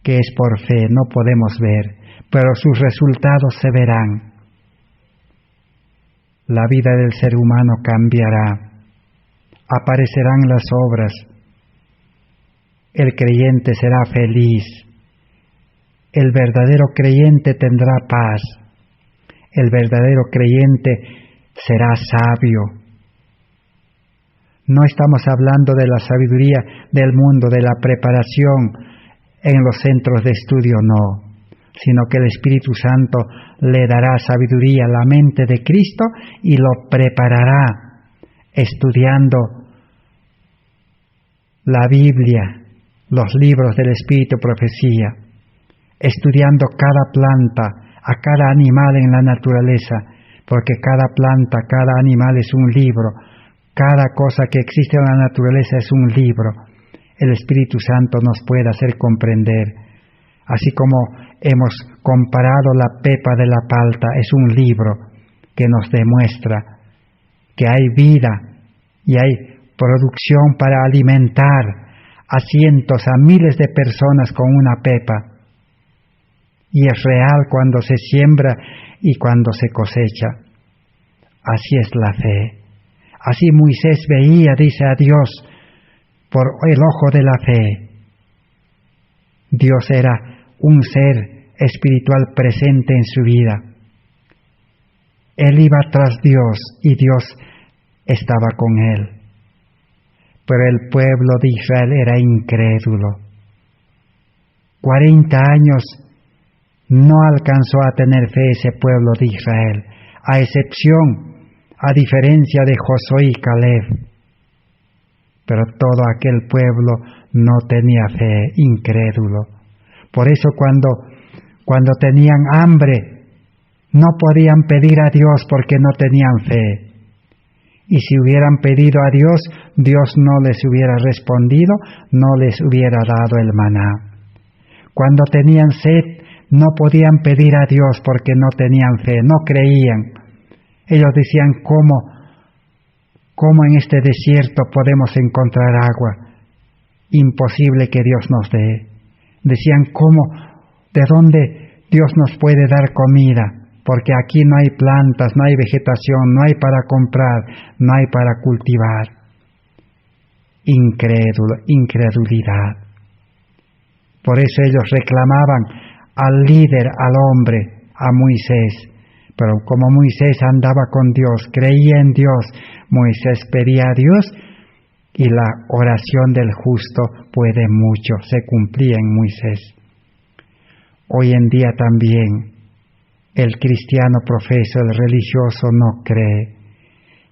que es por fe, no podemos ver, pero sus resultados se verán. La vida del ser humano cambiará, aparecerán las obras, el creyente será feliz, el verdadero creyente tendrá paz, el verdadero creyente será sabio. No estamos hablando de la sabiduría del mundo, de la preparación en los centros de estudio, no, sino que el Espíritu Santo le dará sabiduría a la mente de Cristo y lo preparará estudiando la Biblia, los libros del Espíritu, profecía, estudiando cada planta, a cada animal en la naturaleza, porque cada planta, cada animal es un libro, cada cosa que existe en la naturaleza es un libro. El Espíritu Santo nos puede hacer comprender. Así como hemos comparado la pepa de la palta, es un libro que nos demuestra que hay vida y hay producción para alimentar a cientos, a miles de personas con una pepa. Y es real cuando se siembra y cuando se cosecha. Así es la fe. Así Moisés veía, dice, a Dios por el ojo de la fe. Dios era un ser espiritual presente en su vida. Él iba tras Dios y Dios estaba con él. Pero el pueblo de Israel era incrédulo. 40 años no alcanzó a tener fe ese pueblo de Israel, a diferencia de Josué y Caleb. Pero todo aquel pueblo no tenía fe, incrédulo. Por eso cuando tenían hambre, no podían pedir a Dios porque no tenían fe. Y si hubieran pedido a Dios, Dios no les hubiera respondido, no les hubiera dado el maná. Cuando tenían sed, no podían pedir a Dios porque no tenían fe, no creían. Ellos decían, ¿cómo en este desierto podemos encontrar agua? Imposible que Dios nos dé. Decían, ¿de dónde Dios nos puede dar comida? Porque aquí no hay plantas, no hay vegetación, no hay para comprar, no hay para cultivar. Incredulidad. Por eso ellos reclamaban al líder, al hombre, a Moisés. Pero como Moisés andaba con Dios, creía en Dios, Moisés pedía a Dios y la oración del justo puede mucho, se cumplía en Moisés. Hoy en día también el cristiano profeso, el religioso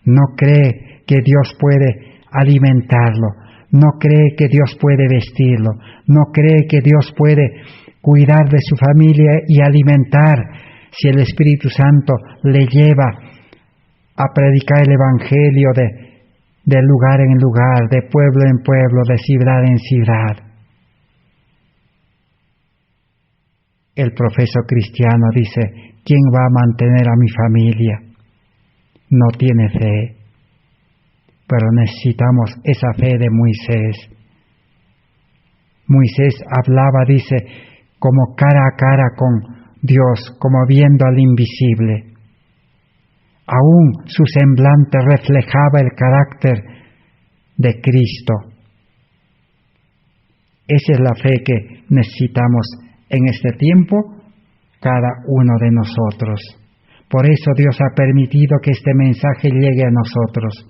no cree que Dios puede alimentarlo, no cree que Dios puede vestirlo, no cree que Dios puede cuidar de su familia y alimentar si el Espíritu Santo le lleva a predicar el Evangelio de lugar en lugar, de pueblo en pueblo, de ciudad en ciudad. El profeso cristiano dice, ¿quién va a mantener a mi familia? No tiene fe, pero necesitamos esa fe de Moisés. Moisés hablaba, dice, como cara a cara con Dios, como viendo al invisible. Aún su semblante reflejaba el carácter de Cristo. Esa es la fe que necesitamos en este tiempo, cada uno de nosotros. Por eso Dios ha permitido que este mensaje llegue a nosotros.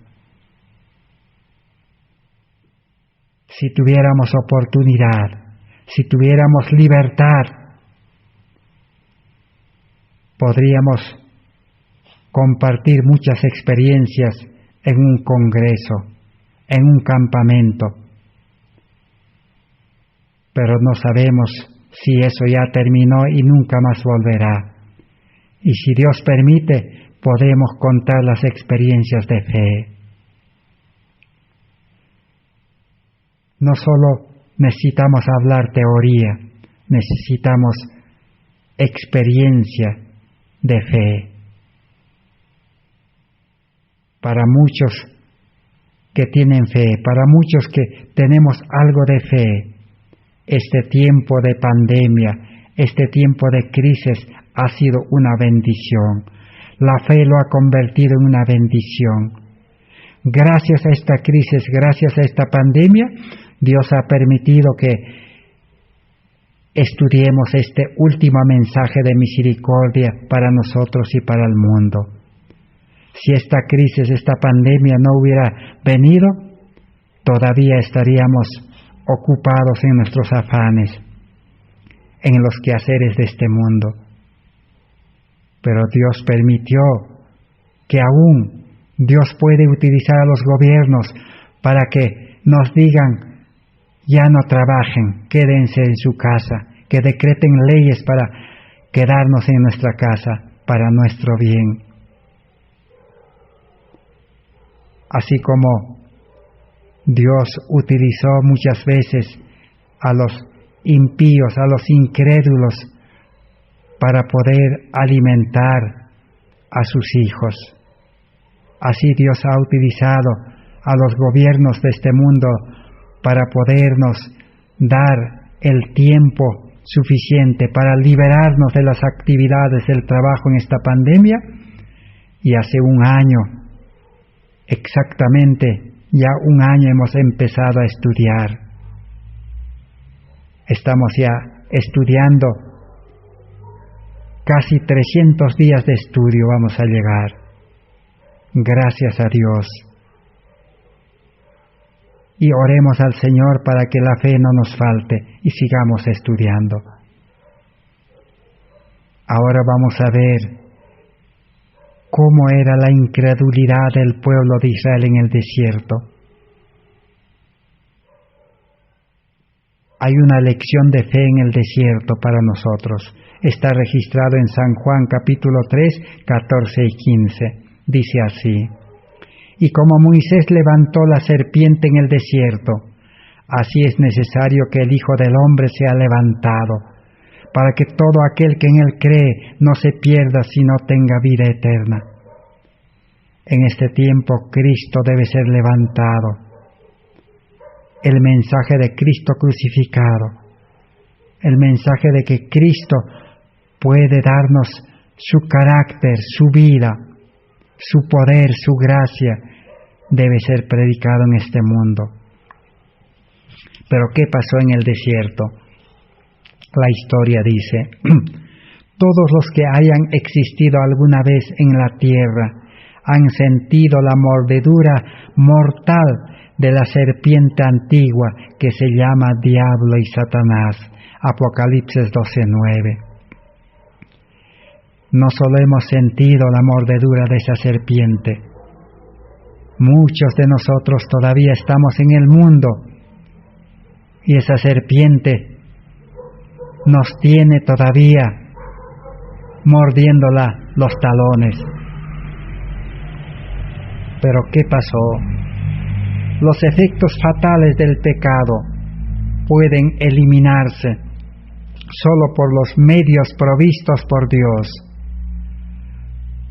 Si tuviéramos oportunidad, si tuviéramos libertad, podríamos compartir muchas experiencias en un congreso, en un campamento. Pero no sabemos si eso ya terminó y nunca más volverá. Y si Dios permite, podemos contar las experiencias de fe. No solo necesitamos hablar teoría, necesitamos experiencia de fe. Para muchos que tienen fe, para muchos que tenemos algo de fe, este tiempo de pandemia, este tiempo de crisis ha sido una bendición. La fe lo ha convertido en una bendición. Gracias a esta crisis, gracias a esta pandemia, Dios ha permitido que estudiemos este último mensaje de misericordia para nosotros y para el mundo. Si esta crisis, esta pandemia no hubiera venido, todavía estaríamos ocupados en nuestros afanes, en los quehaceres de este mundo. Pero Dios permitió que aún Dios puede utilizar a los gobiernos para que nos digan, ya no trabajen, quédense en su casa, que decreten leyes para quedarnos en nuestra casa, para nuestro bien. Así como Dios utilizó muchas veces a los impíos, a los incrédulos, para poder alimentar a sus hijos. Así Dios ha utilizado a los gobiernos de este mundo para podernos dar el tiempo suficiente para liberarnos de las actividades del trabajo en esta pandemia Y hace un año, exactamente, ya un año hemos empezado a estudiar. Estamos ya estudiando, casi 300 días de estudio vamos a llegar. Gracias a Dios. Y oremos al Señor para que la fe no nos falte y sigamos estudiando. Ahora vamos a ver cómo era la incredulidad del pueblo de Israel en el desierto. Hay una lección de fe en el desierto para nosotros. Está registrado en San Juan capítulo 3, 14 y 15. Dice así: y como Moisés levantó la serpiente en el desierto, así es necesario que el Hijo del Hombre sea levantado, para que todo aquel que en él cree no se pierda, sino tenga vida eterna. En este tiempo Cristo debe ser levantado. El mensaje de Cristo crucificado, el mensaje de que Cristo puede darnos su carácter, su vida, su poder, su gracia, debe ser predicado en este mundo. Pero ¿qué pasó en el desierto? La historia dice: todos los que hayan existido alguna vez en la tierra han sentido la mordedura mortal de la serpiente antigua que se llama Diablo y Satanás. Apocalipsis 12:9. No solo hemos sentido la mordedura de esa serpiente, muchos de nosotros todavía estamos en el mundo y esa serpiente nos tiene todavía mordiéndola los talones. Pero ¿qué pasó? Los efectos fatales del pecado pueden eliminarse solo por los medios provistos por Dios.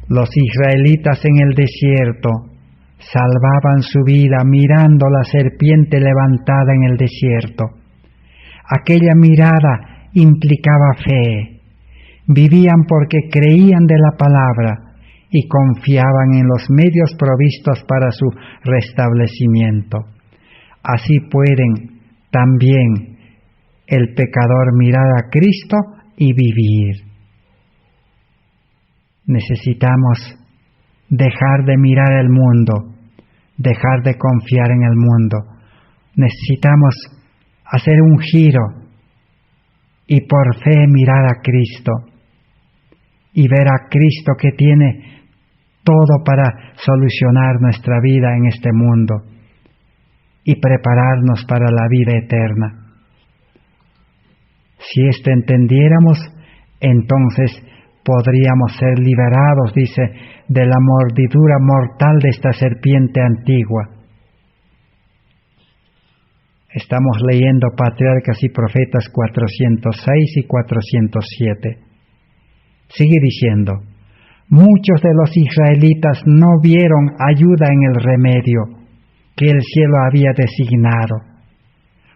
Los israelitas en el desierto salvaban su vida mirando la serpiente levantada en el desierto. Aquella mirada implicaba fe. Vivían porque creían de la palabra y confiaban en los medios provistos para su restablecimiento. Así pueden también el pecador mirar a Cristo y vivir. Necesitamos dejar de mirar el mundo, dejar de confiar en el mundo. Necesitamos hacer un giro y por fe mirar a Cristo y ver a Cristo que tiene todo para solucionar nuestra vida en este mundo y prepararnos para la vida eterna. Si esto entendiéramos, entonces podríamos ser liberados, dice, de la mordidura mortal de esta serpiente antigua. Estamos leyendo Patriarcas y Profetas 406 y 407. Sigue diciendo: muchos de los israelitas no vieron ayuda en el remedio que el cielo había designado.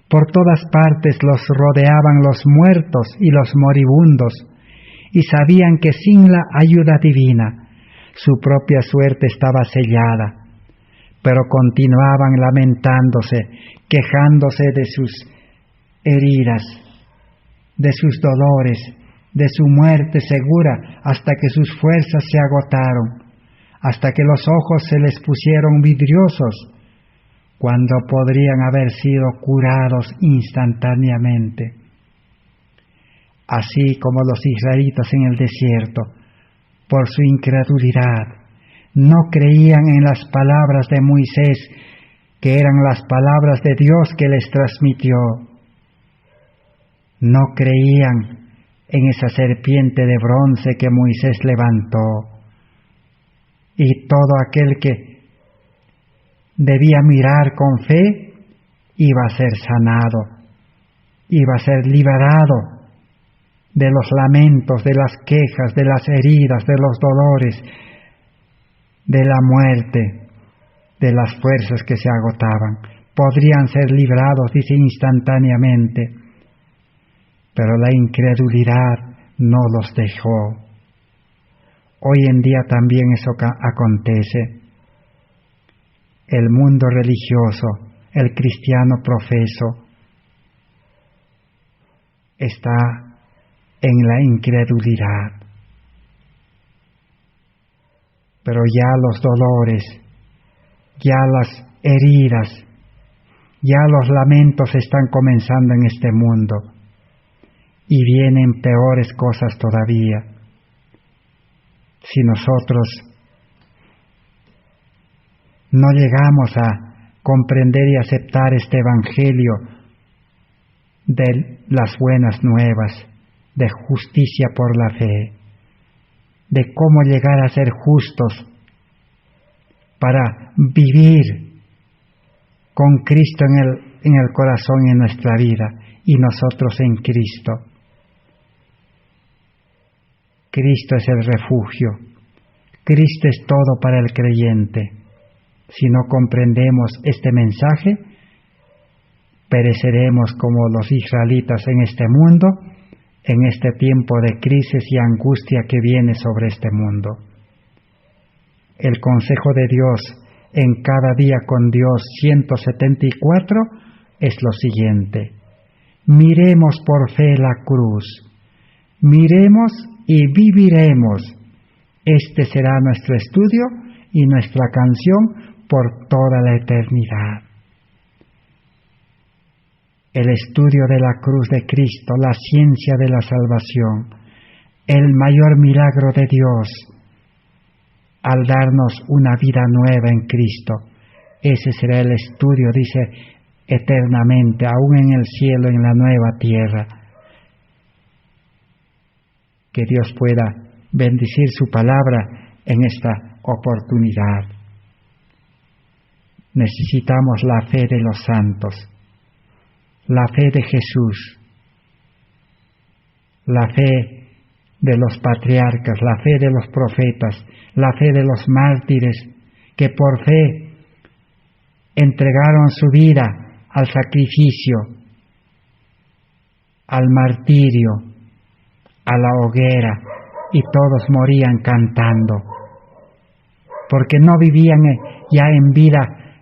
Por todas partes los rodeaban los muertos y los moribundos, y sabían que sin la ayuda divina su propia suerte estaba sellada, pero continuaban lamentándose, quejándose de sus heridas, de sus dolores, de su muerte segura, hasta que sus fuerzas se agotaron, hasta que los ojos se les pusieron vidriosos, cuando podrían haber sido curados instantáneamente. Así como los israelitas en el desierto, por su incredulidad, no creían en las palabras de Moisés, que eran las palabras de Dios que les transmitió. No creían en esa serpiente de bronce que Moisés levantó. Y todo aquel que debía mirar con fe iba a ser sanado, iba a ser liberado de los lamentos, de las quejas, de las heridas, de los dolores, de la muerte, de las fuerzas que se agotaban. Podrían ser librados, dice, instantáneamente, pero la incredulidad no los dejó. Hoy en día también eso acontece. El mundo religioso, el cristiano profeso, está en la incredulidad. Pero ya los dolores, ya las heridas, ya los lamentos están comenzando en este mundo y vienen peores cosas todavía. Si nosotros no llegamos a comprender y aceptar este evangelio de las buenas nuevas, de justicia por la fe, de cómo llegar a ser justos para vivir con Cristo en el corazón y en nuestra vida, y nosotros en Cristo. Cristo es el refugio. Cristo es todo para el creyente. Si no comprendemos este mensaje, pereceremos como los israelitas en este mundo, en este tiempo de crisis y angustia que viene sobre este mundo. El consejo de Dios en Cada Día con Dios 174 es lo siguiente: miremos por fe la cruz, miremos y viviremos. Este será nuestro estudio y nuestra canción por toda la eternidad. El estudio de la cruz de Cristo, la ciencia de la salvación, el mayor milagro de Dios al darnos una vida nueva en Cristo. Ese será el estudio, dice, eternamente, aún en el cielo, en la nueva tierra. Que Dios pueda bendecir su palabra en esta oportunidad. Necesitamos la fe de los santos, la fe de Jesús, la fe de los patriarcas, la fe de los profetas, la fe de los mártires, que por fe entregaron su vida al sacrificio, al martirio, a la hoguera, y todos morían cantando, porque no vivían ya en vida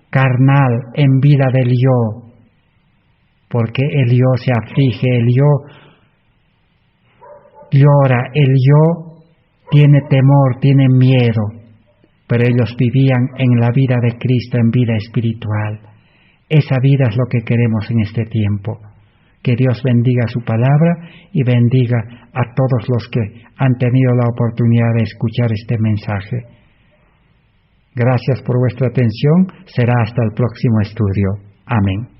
carnal, en vida del yo, porque el yo se aflige, el yo llora, el yo tiene temor, tiene miedo, pero ellos vivían en la vida de Cristo, en vida espiritual. Esa vida es lo que queremos en este tiempo. Que Dios bendiga su palabra y bendiga a todos los que han tenido la oportunidad de escuchar este mensaje. Gracias por vuestra atención. Será hasta el próximo estudio. Amén.